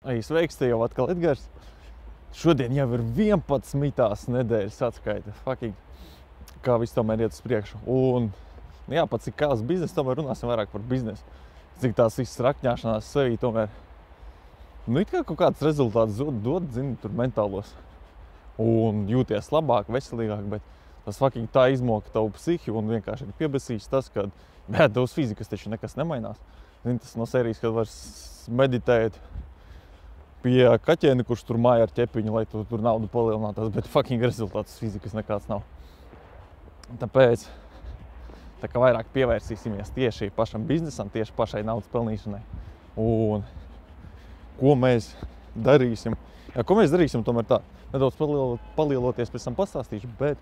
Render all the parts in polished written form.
Sveiks, te jau atkal Edgars. Šodien jau ir 11. nedēļas atskaita. Fucking, kā viss tomēr iet uz priekšu. Un, jā, pat cik kāds biznes, tomēr runāsim vairāk par biznesu. Cik tās visas rakņāšanās sevī tomēr, it kā kaut kāds rezultāts dod, zini, tur mentālos. Un jūties labāk, veselīgāk, bet tas fucking tā izmoka tavu psihi un vienkārši ir piebesīs tas, ka, tavs fizikas taču nekas nemainās. Zini, tas no sērijas, kad var meditēt pie kaķēni, kurš tur māja ar ķepiņu, lai tur naudu palielinātās, bet fucking rezultāts fizikas nekāds nav. Tāpēc, tā kā vairāk pievērsīsimies tieši pašam biznesam, tieši pašai naudas pelnīšanai. Un ko mēs darīsim? Jā, ko mēs darīsim, tomēr tā, nedaudz palieloties pēc tam pastāstīšu, bet,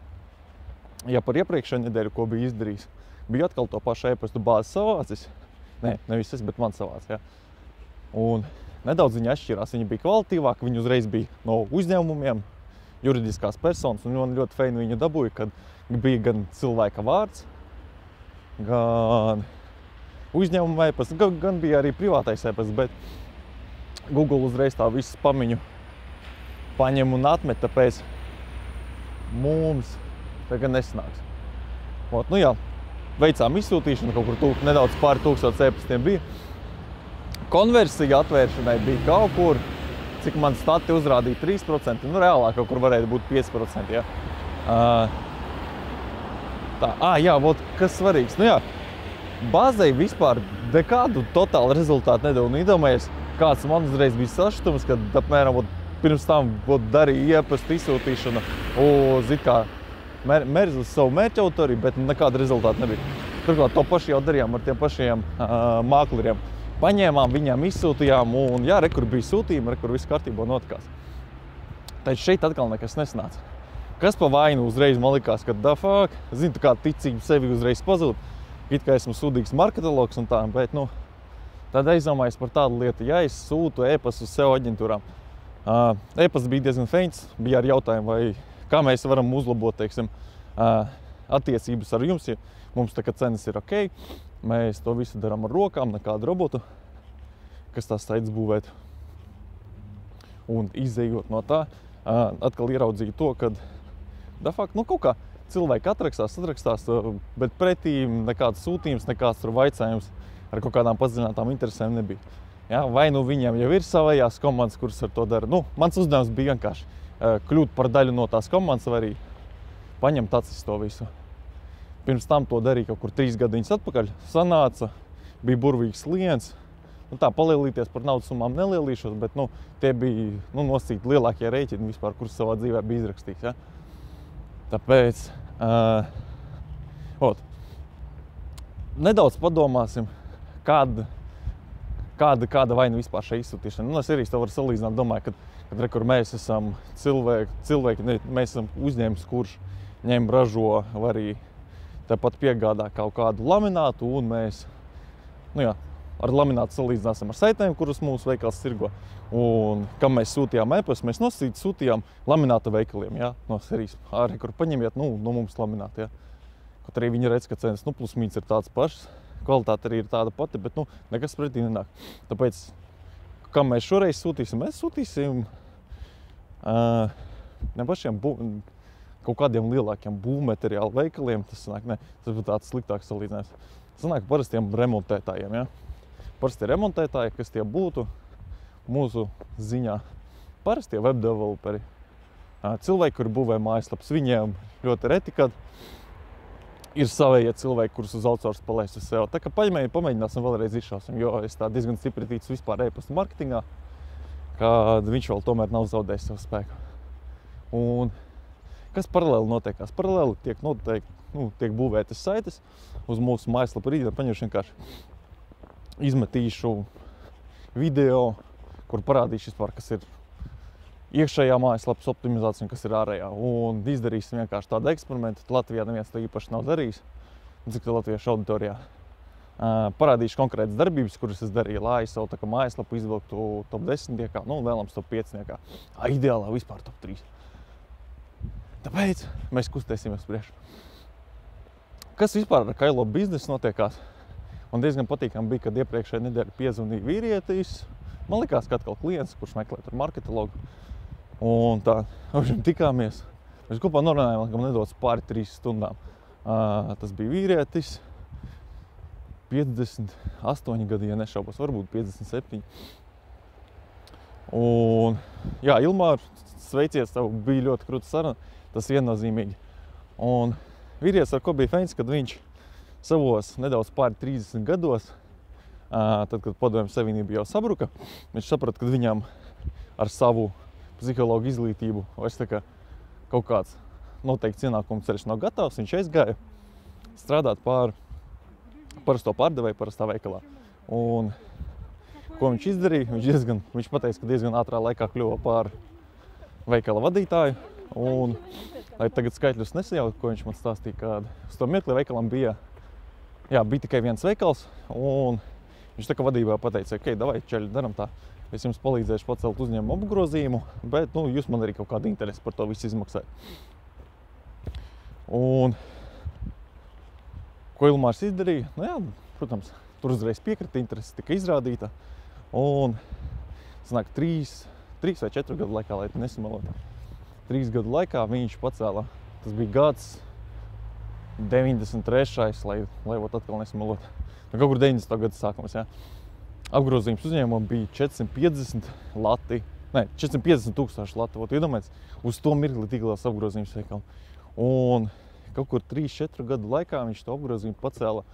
ja par iepriekšējo nedēļu, ko biju izdarījis, biju atkal to pašu e-pastu bāzi savācis. Nē, nevis es, bet man savāc, jā. Un nedaudz viņa atšķirās, viņa bija kvalitīvāka, viņa uzreiz bija no uzņēmumiem, juridiskās personas, un man ļoti feini viņa dabūja, kad bija gan cilvēka vārds, gan uzņēmuma e-pasts, gan bija arī privātais e-pasts, bet Google uzreiz tā visu spamiņu paņem un atmet, tāpēc mums tagad nesanāks. Nu jā, veicām izsūtīšanu, kaut kur nedaudz pāri 1000 e-pastiem bija. Konversija atvēršanai bija kaut kur, cik man stati uzrādīja 3%, reālāk kaut kur varētu būt 5%, jā. Kas svarīgs, bāzei vispār nekādu totālu rezultātu nedeva, un iedomājies, kāds man uzreiz bija sašutums, kad apmēram pirms tam darīja iepastu izsūtīšanu uz uz savu mērķa autoriju, bet nekāda rezultāta nebija. Turklāt to pašu jau darījām ar tiem pašiem mākleriem. Paņēmām, viņām izsūtījām, un jā, rekur bija sūtījumi, rekur viss kārtībā notikās. Taču šeit atkal nekas nesanāca. Kas pa vainu uzreiz man likās, ka da fuck, zini, tu kā ticība sevi uzreiz pazūd, it kā esmu sūdīgs marketologs un tā, bet, tad aizdomājies par tādu lietu, ja es sūtu e-pastu uz sev aģentūrām. E-pasts bija diezgan feins, bija ar jautājumu, vai kā mēs varam uzlabot, teiksim, attiecības ar jums, ja mums tā kā cenas ir ok, mēs to visu darām ar rokām, nekādu robotu, kas tās taids būvēt. Un izejot no tā, atkal ieraudzīju to, kad, da fuck, kaut kā cilvēki atrakstās, bet pretī nekāds sūtījums, nekāds tur vaicājums ar kaut kādām padziļinātām interesēm nebija. Jā, vai viņiem jau ir savējās komandas, kuras ar to dara. Mans uzdevums bija vienkārši kļūt par daļu no tās komandas, vai arī paņemt acis to visu. Pirms tam to darīja kaut kur 3 gadiņus atpakaļ, sanāca, bija burvīgs klients. Tā palielīties par naudas summām nelielīšos, bet tie bija nosacīti lielākie rēķini vispār, kurus savā dzīvē bija izrakstīts. Ja? Tāpēc nedaudz padomāsim, kāda vaina vispār šai izsūtīšana. Es arī to varu salīdzināt, domāju, kad rekur mēs esam cilvēki, mēs esam uzņēmums, kurš ņem, ražo, vai arī tāpat piegādā kaut kādu laminātu, un mēs, ar laminātu salīdzināsim ar saitēm, kurus mūsu veikals tirgo. Un, kam mēs sūtījām e-pastu, mēs nosacīti sūtījām lamināta veikaliem, jā, no serijas. Kur paņemiet, no mums lamināti, jā. Kaut arī viņi redz, ka cenas, plus mīns ir tāds pašs, kvalitāte arī ir tāda pati, bet, nekas pretī nenāk. Tāpēc, kam mēs šoreiz sūtīsim? Mēs sūtīsim ne pašiem kaut kādiem lielākiem būvmateriālu veikaliem, tas būtu tāds sliktāks salīdzinājums. Sanāk parastiem remontētājiem, ja? Parastie remontētāji, kas tie būtu mūsu ziņā. Parastie web developeri, cilvēki, kuri būvē mājaslapas, viņiem ļoti reti, kad ir savējie cilvēki, kurus uz outsource palaist uz sev. Tā kā pamēģināsim vēlreiz izšausim, jo es tā diezgan stipri ticu vispār e-pastu marketingā, kad viņš vēl tomēr nav zaudējis savu spēku. Un kas paralēli notiekās? Paralēli tiek būvētas saites uz mūsu mājaslapu rītdien. Paņemšu vienkārši izmetīšu video, kur parādīšu vispār, kas ir iekšējā mājaslapas optimizācija un kas ir ārējā. Un izdarīsim vienkārši tādu eksperimentu. Latvijā neviens to īpaši nav darījis. Cik to latviešu auditorijā. Parādīšu konkrētas darbības, kuras es darīju, lai savu mājaslapu izvilktu top 10, vēlams top 5. Ideālā vispār top 3. Tāpēc mēs kustēsimies priekšu. Kas vispār ar kailo biznesu notiekās? Man diezgan patīkami bija, kad iepriekšējā nedēļa piezvanīja vīrietis, Man likās, ka atkal klients, kurš meklē tur marketologu. Un tā, viņam tikāmies. Mēs kopā norunājām, laikam nedaudz pāri 3 stundām. Tas bija vīrietis, 58 gadi, ja nešaubos, varbūt 57. Un, jā, Ilmār, sveiciet, tev bija ļoti krūta saruna, tas viennozīmīgi. Un vīrietis, ar ko bija feins, kad viņš savos nedaudz pāri 30 gados, tad, kad Padomju Savienība jau sabruka, viņš saprata, ka viņam ar savu psihologu izglītību vairs tā kā kaut kāds noteikts ienākumu ceļš nav gatavs. Viņš aizgāja strādāt pār parasto pārdevēju parastā veikalā. Un ko viņš izdarīja? Viņš pateica, ka diezgan ātrā laikā kļuva par veikala vadītāju. Un, lai tagad skaitļus nesajaukt, ko viņš man stāstīja, kad uz to mirkli veikalam bija tikai viens veikals. Un viņš tā kā vadībā pateica, ok, davai, čeļi, daram tā. Es jums palīdzēšu pacelt uzņēmumu apgrozījumu, bet jūs man arī kaut kādu interesi par to visu izmaksājat. Un ko Ilmārs izdarīja? Protams, tur uzreiz piekrita, interesi tika izrādīta. Un sanāk 3 vai 4 gadu laikā, lai nesamalot. 3 gadu laikā viņš pacēla, tas bija gads 93. lai atkal nesamalot. Kaut kur 90. gada sākums, jā. Apgrozījums uzņēmumam bija 450 lati, 450 000 lati. Iedomājies, uz to mirkli tik liels apgrozījums veikalam. Un kaut kur 3-4 gadu laikā viņš to apgrozījumu pacēla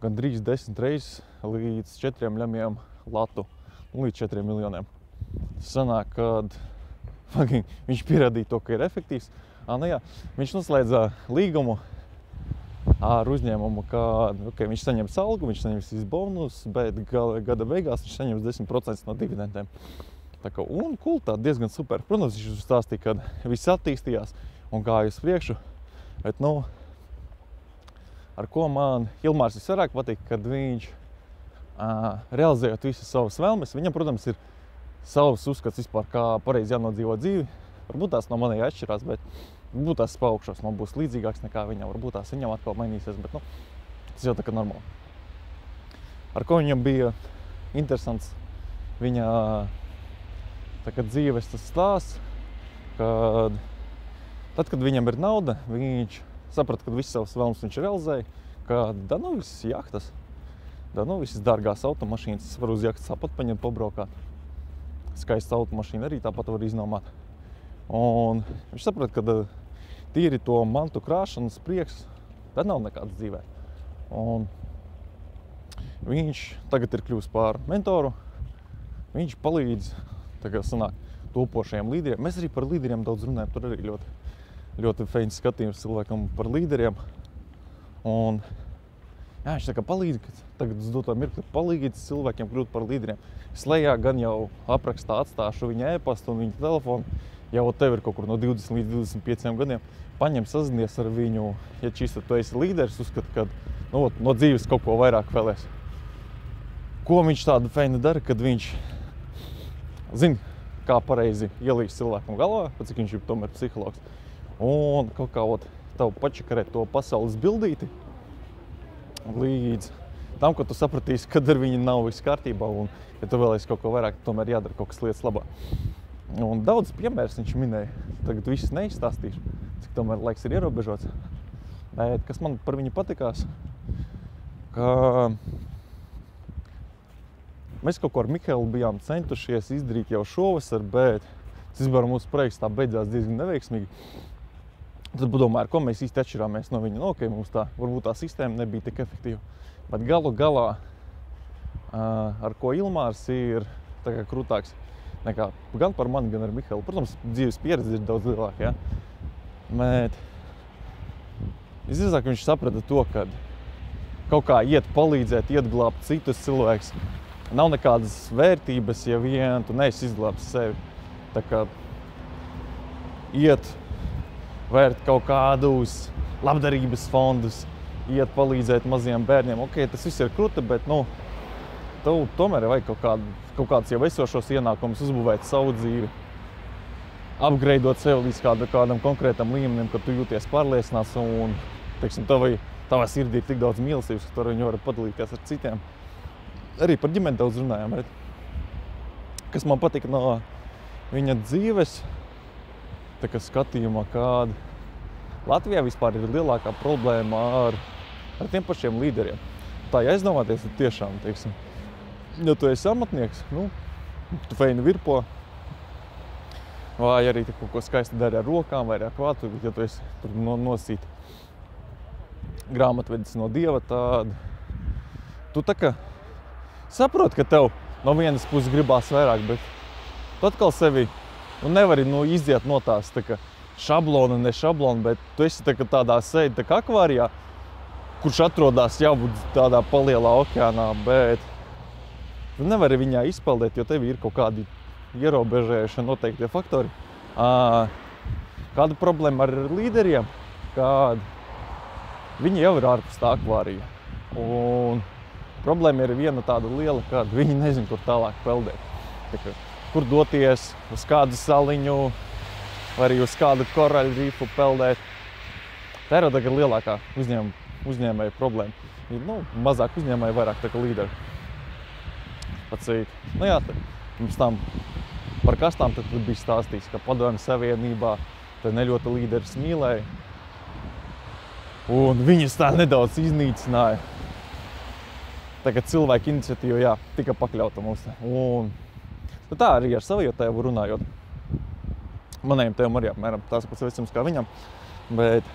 gandrīz 10 reizes līdz 4 ļamiem latu, līdz 4 miljoniem. Sanāk, kad viņš pierādīja to, ka ir efektīvs. Viņš noslēdza līgumu ar uzņēmumu, ka viņš saņems algu, viņš saņems visus bonus, bet gada beigās viņš saņems 10% no dividendēm. Un tā diezgan super. Protams, viņš stāstīja, ka viss attīstījās un gāja uz priekšu. Bet, ar ko man Ilmārs visvairāk patīk, kad viņš realizējot visas savas vēlmes, viņam, protams, ir savs uzskats vispār, kā pareizi jānodzīvo dzīvi. Varbūt tās no manējā atšķirās, bet varbūt tās paaugšos man būs līdzīgāks nekā viņam, varbūt tās viņam atkal mainīsies, bet tas jau tā kā normāli. Ar ko viņam bija interesants viņa dzīves tas stāsts, kad tad, kad viņam ir nauda, viņš saprata, ka visas savas vēlmes viņš realizēja, ka visas jahtas, visas dārgās automašīnas, var uz jahtas tāpat paņemt pabraukāt. Skaista automašīna arī tāpat var iznomāt. Un viņš saprata, ka tīri to mantu krāšanas prieks, tad nav nekāds dzīvē. Un viņš tagad ir kļuvis par mentoru. Viņš palīdz topošajiem līderiem. Mēs arī par līderiem daudz runājam, tur arī ļoti feins skatījums cilvēkam par līderiem. Un viņš palīdz, tagad uz doto mirkli palīdz cilvēkiem kļūt par līderiem. Slejā gan jau aprakstā atstāšu viņa e-pastu un viņa telefonu. Ja tev ir kaut kur no 20 līdz 25 gadiem, paņem sazinies ar viņu, ja čista tu esi līderis, uzskat, ka no dzīves kaut ko vairāk vēlēs. Ko viņš tādu feinu dara, kad viņš zina, kā pareizi ielīst cilvēkam galvā, pat cik viņš ir tomēr psihologs. Un kaut kā tev pačakarēt to pasaules bildīti līdz tam, ka tu sapratīsi, kad ar viņu nav viss kārtībā un, ja tu vēlēsi kaut ko vairāk, tomēr jādara kaut kas lietas labā. Un daudz piemērs viņš minēja. Tagad visus neizstāstīšu, cik tomēr laiks ir ierobežots. Bet kas man par viņu patikās, ka mēs kaut ko ar Mihēlu bijām centušies izdarīt jau šovasar, bet vispār mūsu projekts tā beidzās diezgan neveiksmīgi. Tad padomāju, ar ko mēs īsti atšķirāmies no viņa. Mums varbūt tā sistēma nebija tik efektīva. Bet galu galā, ar ko Ilmārs ir tā kā krūtāks, nekā gan par mani, gan ar Mihēlu. Protams, dzīves pieredze ir daudz lielāka, ja? Bet visdrīzāk viņš saprata to, ka kaut kā iet palīdzēt, iet glābt citus cilvēkus. Nav nekādas vērtības, ja vien tu neesi izglābs sevi. Tā kā iet vērt kaut kādus labdarības fondus, iet palīdzēt maziem bērniem. Ok, tas viss ir kruta, bet tev tomēr ir vajag kaut kāds jau esošos ienākumus, uzbūvēt savu dzīvi, upgradeot sevi līdz kādam konkrētam līmenim, kad tu jūties pārliecināts un, tavā sirdī ir tik daudz mīlestības, ka tu ar viņu vari padalīties ar citiem. Arī par ģimeni daudz runājām, kas man patika no viņa dzīves, tā kā skatījumā, kāda Latvijā vispār ir lielākā problēma ar tiem pašiem līderiem. Tā, ja aizdomāties, tad tiešām, teiksim, ja tu esi amatnieks, tu feini virpo, vai arī kaut ko skaisti dari ar rokām, vai ar kvātu, ja tu esi tur nosīt grāmatvedis no Dieva, tad tu tā kā saproti, ka tev no vienas puses gribās vairāk, bet tu atkal sevi nevari iziet no tās tā kā šablona, ne šablona, bet tu esi tā kā tādā seja, tā kā akvārijā, kurš atrodas jau tādā palielā okeānā, bet tu nevari viņā izpeldēt, jo tev ir kaut kādi ierobežējuši noteiktie faktori. Kāda problēma ar līderiem? Kāda viņi jau ir ārpus tā akvārija. Un problēma ir viena tāda liela, kad viņi nezin, kur tālāk peldēt. Tā, kur doties, uz kādu saliņu, vai arī uz kādu koraļu rīfu peldēt. Tā ir tā kā lielākā uzņēmēja problēma. Mazāk uzņēmēja, vairāk tā kā līderi. Pacīt. Pirms tam par kastām tad bija stāstīts, ka Padomju Savienībā te neļoti līderis mīlēja. Un viņus tā nedaudz iznīcināja. Tā kā cilvēku iniciatīva, tika pakļauta mums. Un tā arī ar savu tēvu runājot. Manējiem tēvam arī apmēram tās pats vecums kā viņam, bet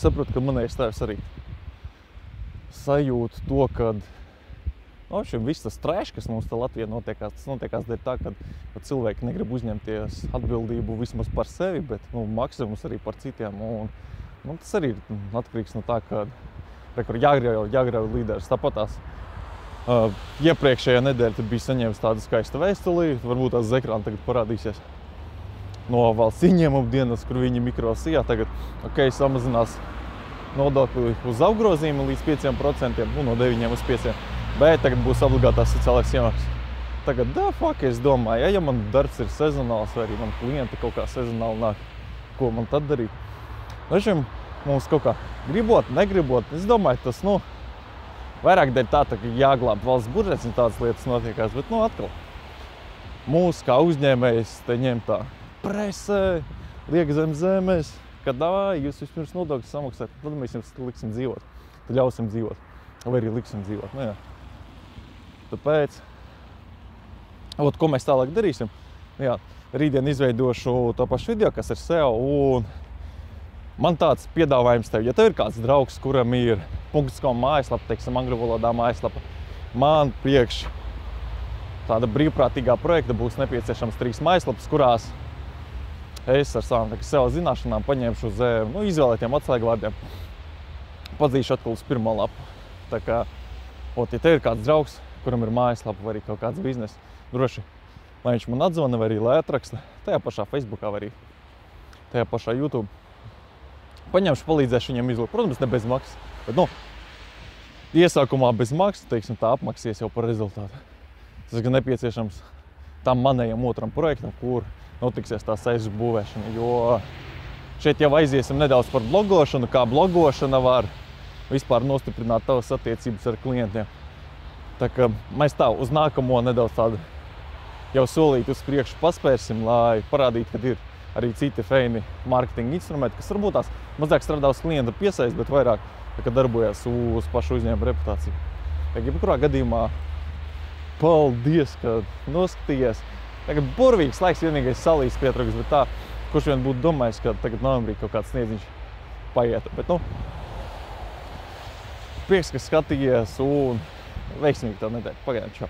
saprotu, ka manējais tēvs arī sajūt to, kad viss tas trēš, kas mums te Latvijā notiekās, tas notiekās dēļ tā, ka cilvēki negrib uzņemties atbildību vismaz par sevi, bet maksimums arī par citiem. Un tas arī ir atkarīgs no tā, ka jāgrauj līderis. Tāpat tās iepriekšējā nedēļa bija saņēmis tādu skaistu vēstuli, varbūt tās uz ekrāna tagad parādīsies no valsts ieņēmuma dienas, kur viņi mikrosijā tagad samazinās nodokli uz apgrozījumu līdz 5%, no 9 uz 5%. Bet tagad būs obligātās sociālais iemaksas. Tagad, es domāju, ja man darbs ir sezonāls, vai arī man klienti kaut kā sezonāli nāk, ko man tad darīt? Dažiem mums kaut kā gribot, negribot, es domāju, tas, vairāk dēļ tā, ka jāglāb valsts budžets un tādas lietas notiekās, bet, atkal, mūs kā uzņēmējs te ņem tā presē, liek zem zemes, ka jūs vispirms nodokļus samaksāt, tad mēs jums liksim dzīvot, tad ļausim dzīvot, vai arī liksim dzīvot, Tāpēc, ko mēs tālāk darīsim? Rītdien izveidošu to pašu video, kas ir SEO, un man tāds piedāvājums tev, ja tev ir kāds draugs, kuram ir .com mājaslapa, teiksim, angļu valodā mājaslapa, man priekš tāda brīvprātīgā projekta būs nepieciešams 3 mājaslapas, kurās es ar savām SEO zināšanām paņemšu uz izvēlētiem atslēgvārdiem, padzīšu atkal uz pirmo lapu. Tā kā, ja tev ir kāds draugs, kuram ir mājaslapa vai arī kaut kāds biznes, droši, lai viņš man atzvana vai arī lai atraksta, tajā pašā Facebookā vai arī tajā pašā YouTube. Paņemšu, palīdzēšu viņiem izlūkt. Protams, ne bez maksas, bet, iesākumā bez maksas, teiksim, tā apmaksies jau par rezultātu. Tas gan nepieciešams tam manējam otram projektam, kur notiksies tā sejas būvēšana, jo šeit jau aiziesim nedaudz par blogošanu, kā blogošana var vispār nostiprināt tavas attiecības ar klientiem. Tā kā mēs tā uz nākamo nedaudz tādu jau solīt uz priekšu paspērsim, lai parādītu, ka ir arī citi feini marketinga instrumenti, kas varbūt tās mazāk strādā uz klienta piesaist, bet vairāk darbojas uz pašu uzņēmumu reputāciju. Jebkurā gadījumā paldies, ka noskatījies. Tagad burvīgs laiks, vienīgais salīs pietrūks, bet tā, kurš vien būtu domājis, ka tagad novembrī kaut kāds sniedziņš paiet. Bet, prieks, ka skatījies un veiksmīgi tev nedēļa. Pagaidām, čau!